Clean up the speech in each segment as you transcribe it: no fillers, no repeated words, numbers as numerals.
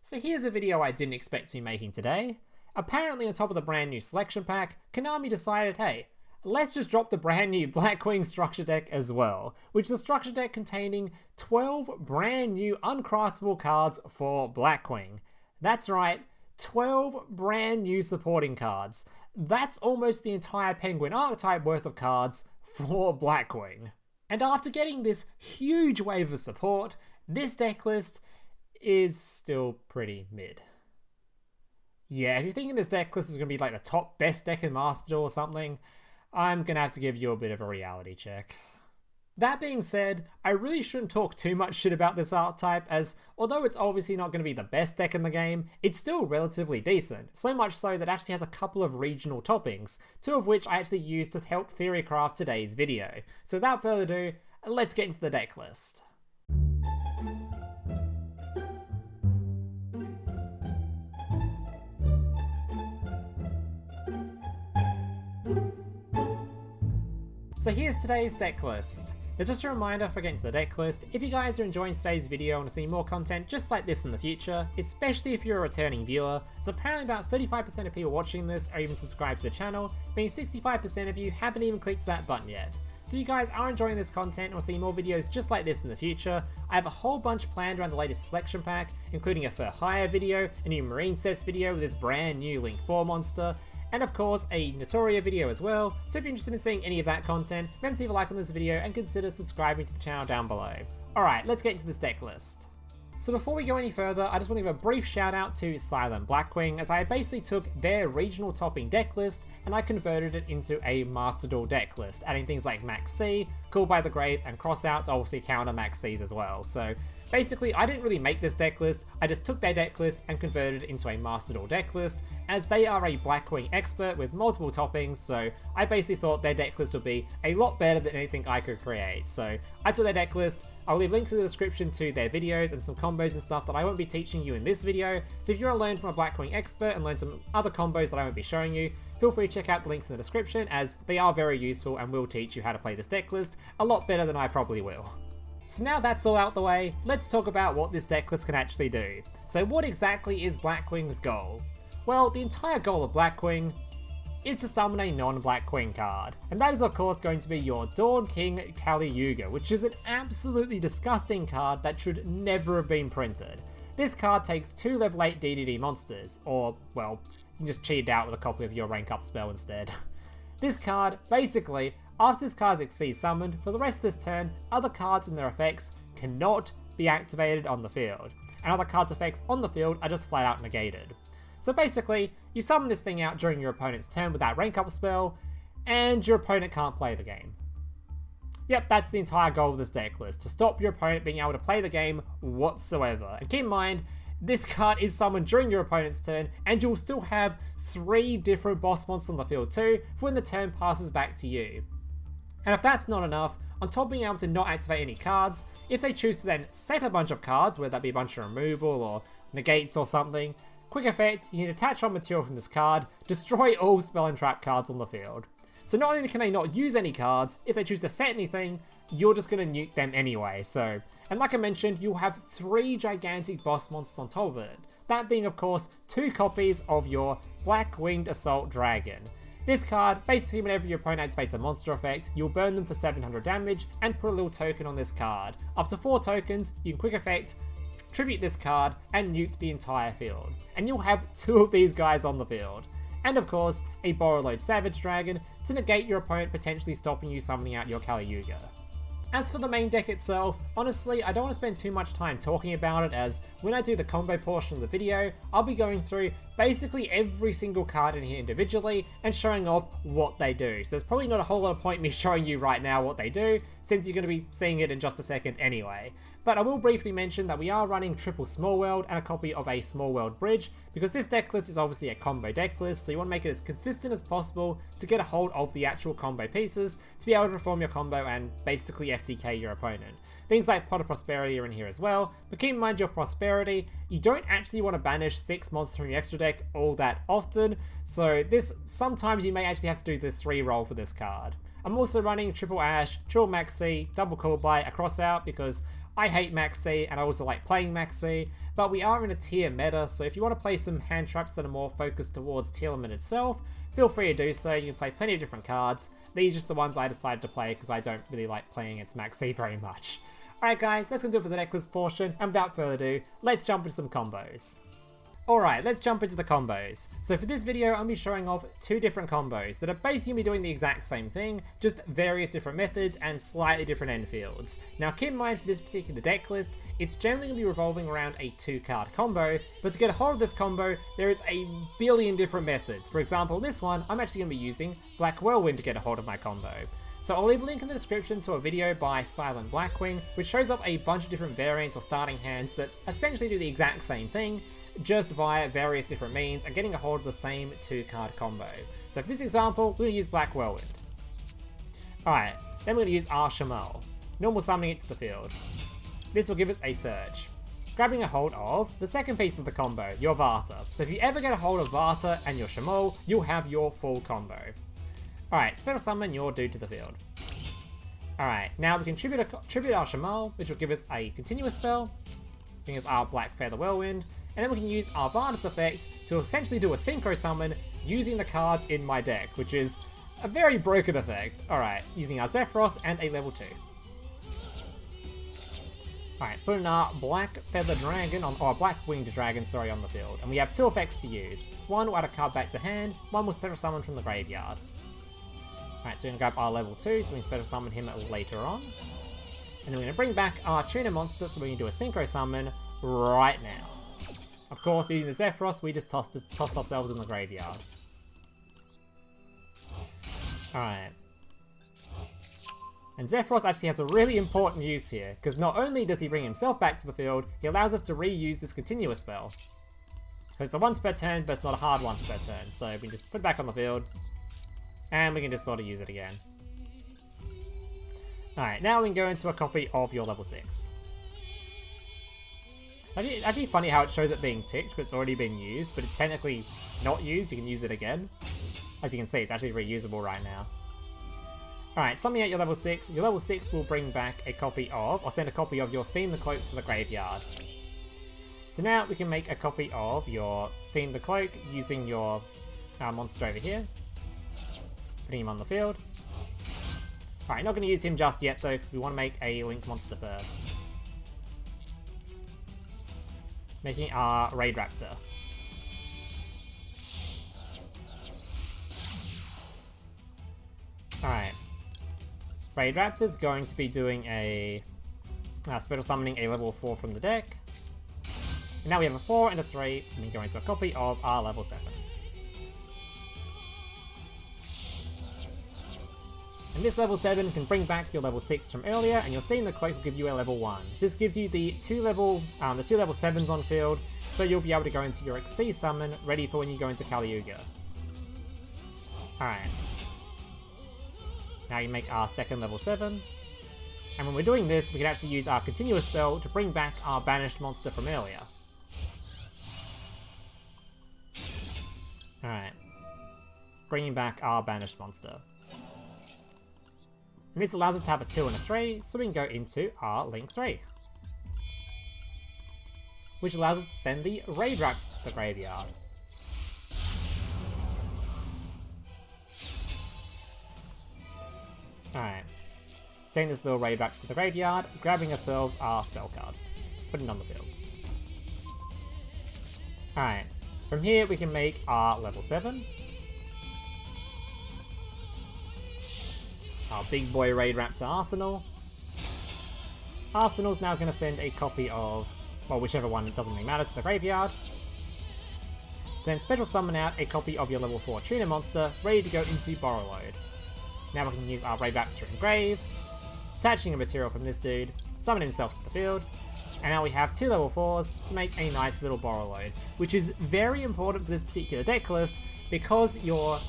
So here's a video I didn't expect to be making today. Apparently on top of the brand new selection pack, Konami decided, hey, let's just drop the brand new Blackwing structure deck as well, which is a structure deck containing 12 brand new uncraftable cards for Blackwing. That's right, 12 brand new supporting cards. That's almost the entire Penguin archetype worth of cards for Blackwing. And after getting this huge wave of support, this deck list is still pretty mid. Yeah, if you're thinking this deck list is going to be like the top best deck in Master Duel or something, I'm going to have to give you a bit of a reality check. That being said, I really shouldn't talk too much shit about this archetype, as although it's obviously not going to be the best deck in the game, it's still relatively decent, so much so that it actually has a couple of regional toppings, two of which I actually used to help theorycraft today's video. So without further ado, let's get into the deck list. So here's today's deck list. Now just a reminder for getting to the deck list, if you guys are enjoying today's video and want to see more content just like this in the future, especially if you're a returning viewer, as apparently about 35% of people watching this are even subscribed to the channel, meaning 65% of you haven't even clicked that button yet. So if you guys are enjoying this content and will see more videos just like this in the future, I have a whole bunch planned around the latest selection pack, including a For Hire video, a new Marine Cess video with this brand new Link 4 monster, and of course a Notoria video as well, so if you're interested in seeing any of that content, remember to leave a like on this video and consider subscribing to the channel down below. Alright, let's get into this deck list. So before we go any further, I just want to give a brief shout out to Silent Blackwing, as I basically took their regional topping deck list and I converted it into a Master Duel deck list, adding things like Maxx, Called by the Grave, and Crossout to obviously counter Maxx as well. So basically, I didn't really make this deck list, I just took their deck list and converted it into a Master Duel deck list, as they are a Blackwing expert with multiple toppings, so I basically thought their deck list would be a lot better than anything I could create. So I took their deck list, I'll leave links in the description to their videos and some combos and stuff that I won't be teaching you in this video, so if you want to learn from a Blackwing expert and learn some other combos that I won't be showing you, feel free to check out the links in the description, as they are very useful and will teach you how to play this deck list a lot better than I probably will. So now that's all out the way, let's talk about what this deck list can actually do. So what exactly is Blackwing's goal? Well, the entire goal of Blackwing is to summon a non-Blackwing card, and that is of course going to be your Dawn King Kali Yuga, which is an absolutely disgusting card that should never have been printed. This card takes 2 level 8 DDD monsters, or well, you can just cheat it out with a copy of your rank up spell instead. This card, basically, after this card is summoned, for the rest of this turn, other cards and their effects cannot be activated on the field, and other cards' effects on the field are just flat out negated. So basically, you summon this thing out during your opponent's turn with that rank up spell, and your opponent can't play the game. Yep, that's the entire goal of this deck list, to stop your opponent being able to play the game whatsoever. And keep in mind, this card is summoned during your opponent's turn, and you'll still have 3 different boss monsters on the field too, for when the turn passes back to you. And if that's not enough, on top of being able to not activate any cards, if they choose to then set a bunch of cards, whether that be a bunch of removal or negates or something, quick effect, you can attach on material from this card, destroy all spell and trap cards on the field. So not only can they not use any cards, if they choose to set anything, you're just going to nuke them anyway. So, and like I mentioned, you'll have 3 gigantic boss monsters on top of it. That being of course 2 copies of your Black-Winged Assault Dragon. This card, basically whenever your opponent activates a monster effect, you'll burn them for 700 damage and put a little token on this card. After 4 tokens, you can quick effect, tribute this card, and nuke the entire field. And you'll have 2 of these guys on the field. And of course, a Borreload Savage Dragon to negate your opponent potentially stopping you summoning out your Kali Yuga. As for the main deck itself, honestly, I don't want to spend too much time talking about it, as when I do the combo portion of the video, I'll be going through basically every single card in here individually and showing off what they do. So there's probably not a whole lot of point in me showing you right now what they do, since you're going to be seeing it in just a second anyway. But I will briefly mention that we are running triple Small World and a copy of a Small World Bridge, because this deck list is obviously a combo deck list, so you want to make it as consistent as possible to get a hold of the actual combo pieces to be able to perform your combo and basically FTK your opponent. Things like Pot of Prosperity are in here as well, but keep in mind your Prosperity, you don't actually want to banish 6 monsters from your extra deck all that often, so sometimes you may actually have to do the 3 roll for this card. I'm also running triple Ash, triple Maxx, double Call by a Crossout, because I hate Maxx and I also like playing Maxx, but we are in a tier meta, so if you want to play some hand traps that are more focused towards tier limit itself, feel free to do so. You can play plenty of different cards. These are just the ones I decided to play because I don't really like playing against Maxx very much. Alright guys, that's going to do it for the decklist portion, and without further ado, let's jump into some combos. Alright, let's jump into the combos. So for this video, I'm going to be showing off 2 different combos that are basically going to be doing the exact same thing, just various different methods and slightly different end fields. Now keep in mind for this particular deck list, it's generally going to be revolving around a 2-card combo, but to get a hold of this combo, there is a billion different methods. For example, this one, I'm actually going to be using Black Whirlwind to get a hold of my combo. So I'll leave a link in the description to a video by Silent Blackwing, which shows off a bunch of different variants or starting hands that essentially do the exact same thing, just via various different means and getting a hold of the same 2-card combo. So for this example, we're going to use Black Whirlwind. Alright, then we're going to use our Shamal, normal summoning it to the field. This will give us a Surge. Grabbing a hold of the second piece of the combo, your Vata. So if you ever get a hold of Vata and your Shamal, you'll have your full combo. Alright, special summon your dude to the field. Alright, now we can tribute our Shamal, which will give us a continuous spell, giving us our Black Feather Whirlwind, and then we can use our Vata's effect to essentially do a synchro summon using the cards in my deck, which is a very broken effect. Alright, using our Zephyros and a level 2. Alright, putting our Black Feather Dragon or Black Winged Dragon, sorry, on the field. And we have 2 effects to use. One will add a card back to hand, one will special summon from the graveyard. Alright, so we're going to grab our level 2, so we can special summon him later on. And then we're going to bring back our Tuner monster, so we can do a synchro summon right now. Of course, using the Zephyros, we just tossed ourselves in the graveyard. Alright. And Zephyros actually has a really important use here, because not only does he bring himself back to the field, he allows us to reuse this continuous spell. So it's a once per turn, but it's not a hard once per turn, so we can just put it back on the field. And we can just sort of use it again. Alright, now we can go into a copy of your level 6. Actually funny how it shows it being ticked, but it's already been used, but it's technically not used, you can use it again. As you can see, it's actually reusable right now. Alright, summoning out your level 6. Your level 6 will bring back a copy of, or send a copy of your Steam the Cloak to the graveyard. So now we can make a copy of your Steam the Cloak using your monster over here. Putting him on the field. Alright, not going to use him just yet though, because we want to make a Link monster first. Making our Raid Raptor. Alright. Raid Raptor's going to be doing a special summoning a level 4 from the deck. And now we have a 4 and a 3, so we can go into a copy of our level 7. And this level 7 can bring back your level 6 from earlier, and your Steam the Cloak will give you a level 1. So this gives you the 2 level 7s on field, so you'll be able to go into your Xyz summon, ready for when you go into YUGA. Alright. Now you make our second level 7. And when we're doing this, we can actually use our continuous spell to bring back our banished monster from earlier. Alright. Bringing back our banished monster. And this allows us to have a 2 and a 3, so we can go into our Link 3. Which allows us to send the Raid Raptor to the graveyard. Alright. Sending this little Raid Raptor to the graveyard, grabbing ourselves our spell card. Putting it on the field. Alright. From here we can make our level 7. Our big boy Raid Raptor Arsenal. Arsenal's now going to send a copy of, well, whichever one, it doesn't really matter, to the graveyard. Then special summon out a copy of your level 4 Tuner monster, ready to go into Borrow Load. Now we can use our Raid Raptor Engrave, attaching a material from this dude, summon himself to the field, and now we have 2 level 4s to make a nice little Borrow Load, which is very important for this particular deck list because your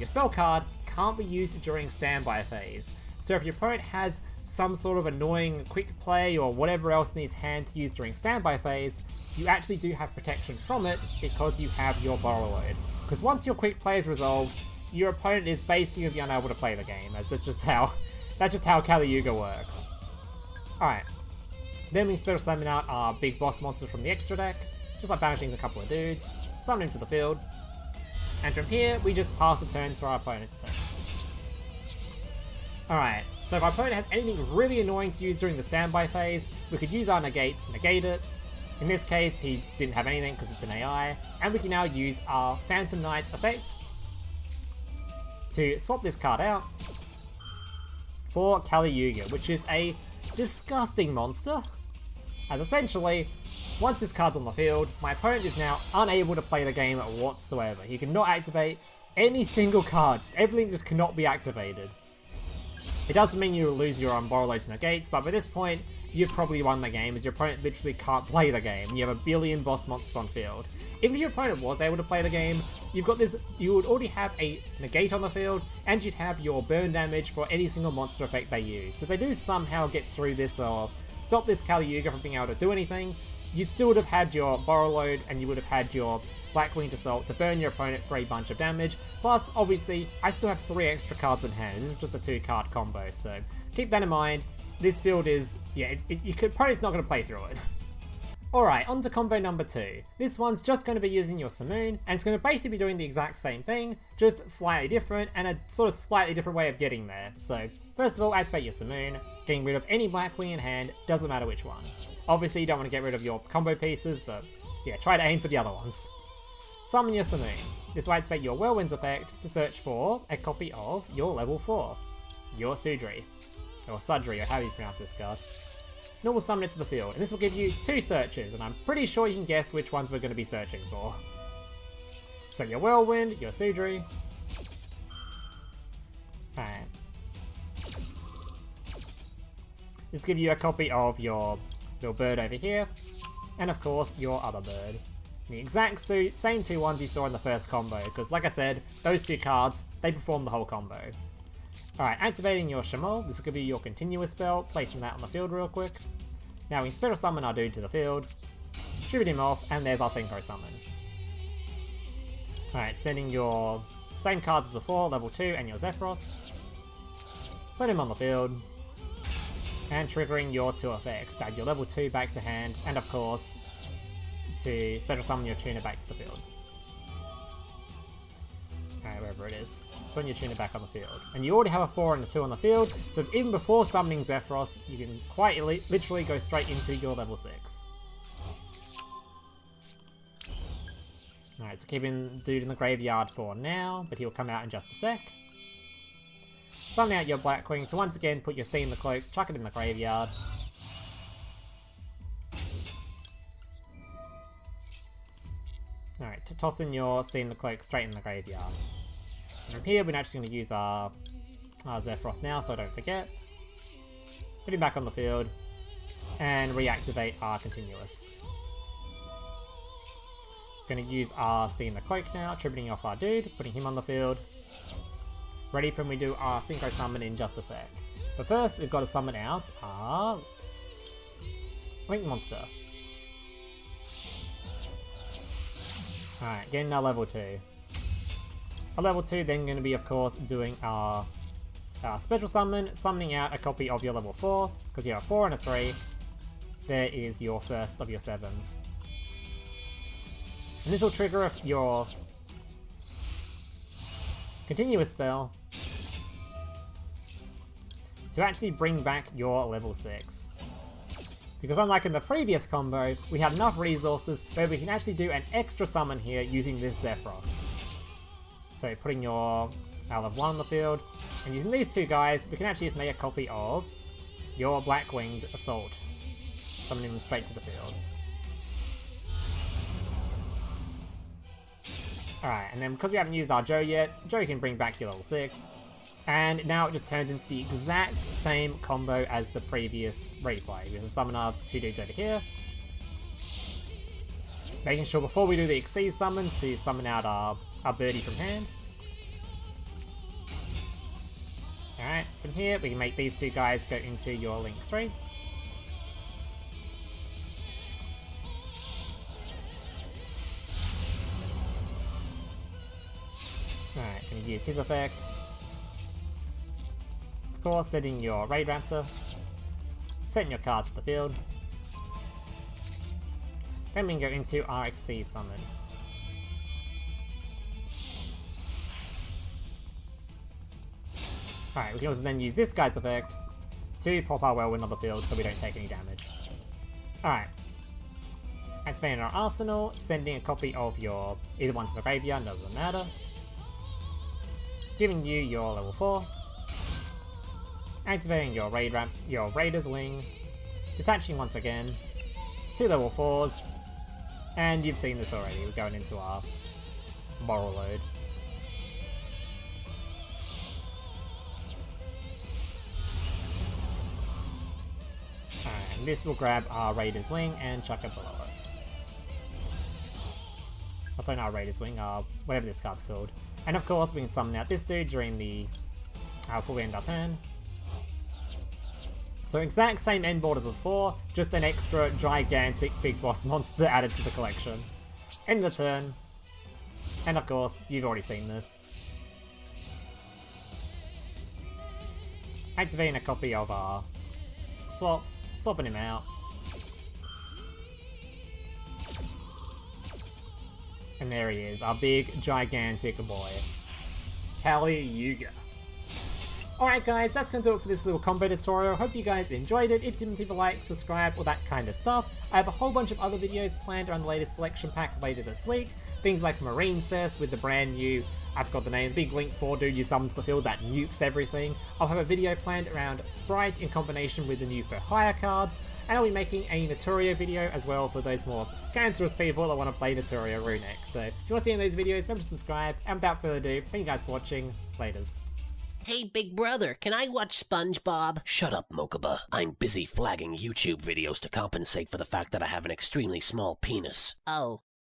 spell card can't be used during standby phase. So if your opponent has some sort of annoying quick play or whatever else in his hand to use during standby phase, you actually do have protection from it because you have your Borrow Load. Because once your quick play is resolved, your opponent is basically going to be unable to play the game, as that's just how Kali Yuga works. Alright, Then we special summon out our big boss monsters from the extra deck, just like banishing a couple of dudes, summon into the field, and from here we just pass the turn to our opponent's turn. Alright, so if our opponent has anything really annoying to use during the standby phase, we could use our negates to negate it. In this case, he didn't have anything because it's an AI, and we can now use our Phantom Knight's effect to swap this card out for YUGA, which is a disgusting monster, as essentially, once this card's on the field, my opponent is now unable to play the game whatsoever. He cannot activate any single card, everything just cannot be activated. It doesn't mean you lose your Borrowloads negates, but by this point, you've probably won the game as your opponent literally can't play the game. You have a billion boss monsters on field. Even if your opponent was able to play the game, you would already have a negate on the field, and you'd have your burn damage for any single monster effect they use. So if they do somehow get through this or stop this YUGA from being able to do anything, you'd still would have had your Borrowload and you would have had your Blackwing Assault to burn your opponent for a bunch of damage. Plus, obviously, I still have 3 extra cards in hand. This is just a 2-card combo, so keep that in mind. This field is, yeah, opponent's not going to play through it. Alright, on to combo number 2. This one's just going to be using your Simoon, and it's going to basically be doing the exact same thing, just slightly different, and a sort of slightly different way of getting there. So, first of all, activate your Simoon, getting rid of any Blackwing in hand, doesn't matter which one. Obviously, you don't want to get rid of your combo pieces, but yeah, try to aim for the other ones. Summon your Simoon. This will activate your Whirlwind's effect to search for a copy of your level 4, your Sudri, or Sudri, or how you pronounce this card. Normal summon it to the field, and this will give you 2 searches, and I'm pretty sure you can guess which ones we're going to be searching for. So your Whirlwind, your Sudri. Alright. This will give you a copy of your little bird over here, and of course your other bird. The exact same 2 ones you saw in the first combo, because like I said, those 2 cards, they perform the whole combo. Alright, activating your Shamal, this will give you your continuous spell, placing that on the field real quick. Now we can special summon our dude to the field, tribute him off, and there's our Synchro Summon. Alright, sending your same cards as before, level 2 and your Zephyros. Put him on the field, and triggering your 2 effects, add your level 2 back to hand, and of course, to special summon your tuner back to the field. Alright, wherever it is. Putting your tuner back on the field. And you already have a 4 and a 2 on the field, so even before summoning Zephyros, you can quite literally go straight into your level 6. Alright, so keeping dude in the graveyard for now, but he'll come out in just a sec. Summon out your Blackwing to once again put your Steam in the Cloak, chuck it in the graveyard. Alright, to toss in your Steam the Cloak straight in the graveyard. And from here, we're actually going to use our Zephyros now, so I don't forget. Put him back on the field, and reactivate our Continuous. Going to use our Steam the Cloak now, tributing off our dude, putting him on the field. Ready for when we do our Synchro Summon in just a sec. But first, we've got to summon out our Link Monster. Alright, getting our level 2. Our level 2 then going to be, of course, doing our special summon, summoning out a copy of your level 4, because you have a 4 and a 3. There is your first of your 7s. And this will trigger your continuous spell to actually bring back your level 6. Because unlike in the previous combo, we had enough resources where we can actually do an extra summon here using this Zephyros. So putting your level 1 on the field, and using these 2 guys, we can actually just make a copy of your Blackwinged Assault, summoning them straight to the field. Alright, and then because we haven't used our Joe yet, Joe can bring back your level 6. And now it just turns into the exact same combo as the previous replay. We're going to summon our 2 dudes over here. Making sure before we do the Exceed summon to summon out our birdie from hand. Alright, from here we can make these 2 guys go into your Link 3. Alright, going to use his effect. Of course, setting your Raid Raptor, setting your cards to the field, Then we can go into RXC Summon. Alright, we can also then use this guy's effect to pop our Whirlwind on the field so we don't take any damage. Alright. Activating our arsenal, sending a copy of your either one to the graveyard, doesn't matter. Giving you your level 4. Activating your Raider's Wing. Detaching once again. 2 level 4s. And you've seen this already, we're going into our moral load. Alright, and this will grab our Raider's Wing and chuck it below it. Oh, sorry, not Raider's Wing, whatever this card's called. And of course, we can summon out this dude during the before we end our turn. So exact same end board as before, just an extra gigantic big boss monster added to the collection. End of the turn. And of course, you've already seen this. Activating a copy of our swapping him out. And there he is, our big, gigantic boy. Kali Yuga. Alright guys, that's going to do it for this little combo tutorial. Hope you guys enjoyed it. If you didn't, leave a like, subscribe, all that kind of stuff. I have a whole bunch of other videos planned around the latest selection pack later this week. Things like Marine Cess with the brand new, I forgot the name, the big Link 4 dude you summon to the field that nukes everything. I'll have a video planned around Sprite in combination with the new For Hire cards. And I'll be making a Naturio video as well for those more cancerous people that want to play Naturio Runic. So if you want to see any of those videos, remember to subscribe. And without further ado, thank you guys for watching. Laters. Hey, big brother, can I watch SpongeBob? Shut up, Mokuba. I'm busy flagging YouTube videos to compensate for the fact that I have an extremely small penis. Oh.